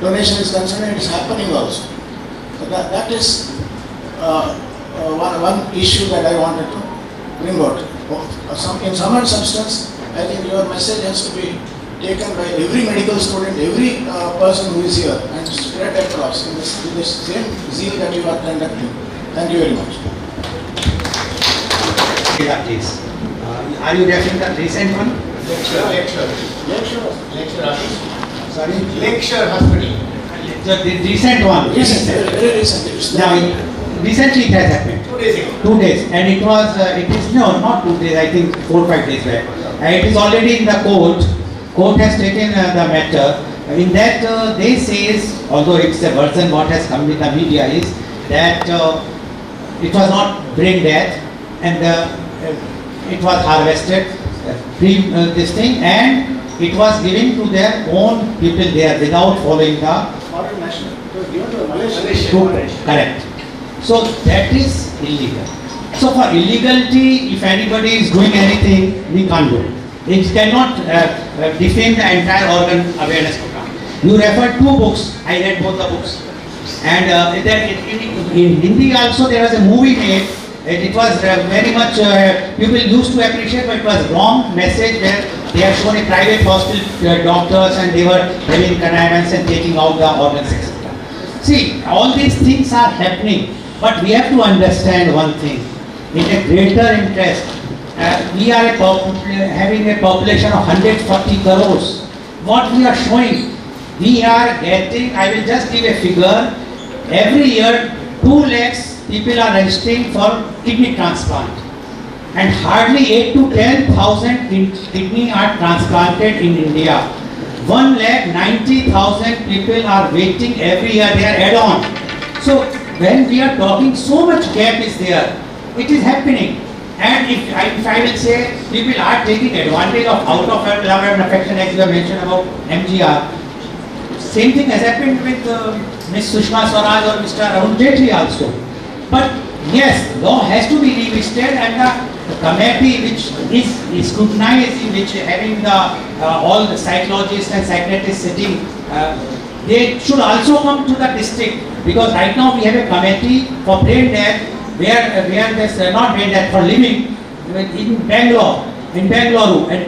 donation is concerned, and it is happening also. So that is one issue that I wanted to bring out. In some and substance, I think your message has to be taken by every medical student, every person who is here, and spread across in the same zeal that you are conducting. Thank you very much. Please. Are you referring to the recent one? Lecture. Sorry? Lecture hospital. The recent one. Very recent. Now, recently it has happened. 2 days ago. 2 days, and it was, not 2 days, I think 4 or 5 days back. And it is already in the court. Court has taken the matter. In that, they says, although it's a version what has come in the media, is that it was not brain death, and it was harvested, this thing, and it was given to their own people there without following the Foreign national. It was given to the Malaysian. correct. So that is illegal. So for illegality, if anybody is doing anything, we can't do it. It cannot defame the entire organ awareness program. You referred 2 books. I read both the books. And in Hindi also there was a movie made. It was very much, people used to appreciate, but it was wrong message where They have shown a private hospital doctors and they were having connivance and taking out the organs, etc. See, all these things are happening, but we have to understand one thing. In a greater interest, we are having a population of 140 crores. What we are showing, we are getting, I will just give a figure, every year 2 lakhs people are registering for kidney transplant. And hardly 8 to 10,000 kidney are transplanted in India. 1,90,000 people are waiting every year, they are add-on. So when we are talking, so much gap is there, it is happening. And if I will say, people are taking advantage of out of love and affection, as you have mentioned about MGR. Same thing has happened with Ms. Sushma Swaraj or Mr. Arun Jaitley also. But yes, law has to be revisited, and the committee which is scrutinizing, which having all the psychologists and psychiatrists sitting, they should also come to the district, because right now we have a committee for brain death where there's not brain death, for living in Bangalore, and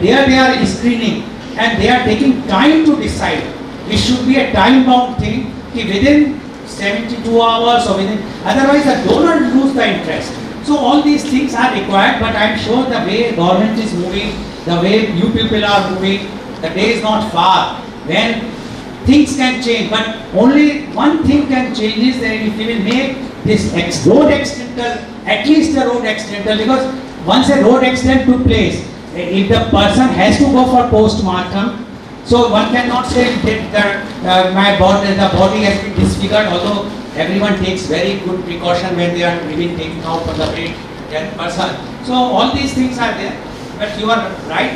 there they are screening and they are taking time to decide. It should be a time-bound thing, within 72 hours or within, otherwise the donor lose the interest. So all these things are required, but I am sure the way government is moving, the way you people are moving, the day is not far when things can change. But only one thing can change is that if we will make this road accidental, at least the road accidental, because once a road accident took place, if the person has to go for post-mortem, so one cannot say that the body has been disfigured, although everyone takes very good precaution when they are even taking out from the dead person. So all these things are there, but you are right.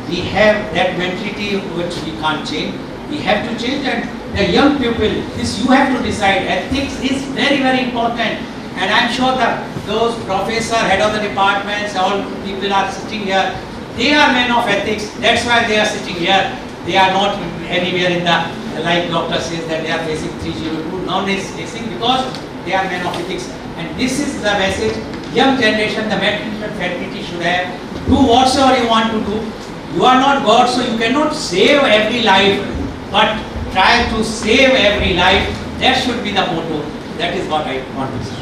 We have that mentality which we can't change. We have to change, and the young people, this you have to decide. Ethics is very, very important, and I'm sure that those professor, head of the departments, all people are sitting here. They are men of ethics. That's why they are sitting here. They are not anywhere in the, like doctor says that they are facing 302, none is facing, because they are men of ethics. And this is the message, young generation, the mental faculty should have. Do whatsoever you want to do. You are not God, so you cannot save every life, but try to save every life. That should be the motto. That is what I want to say.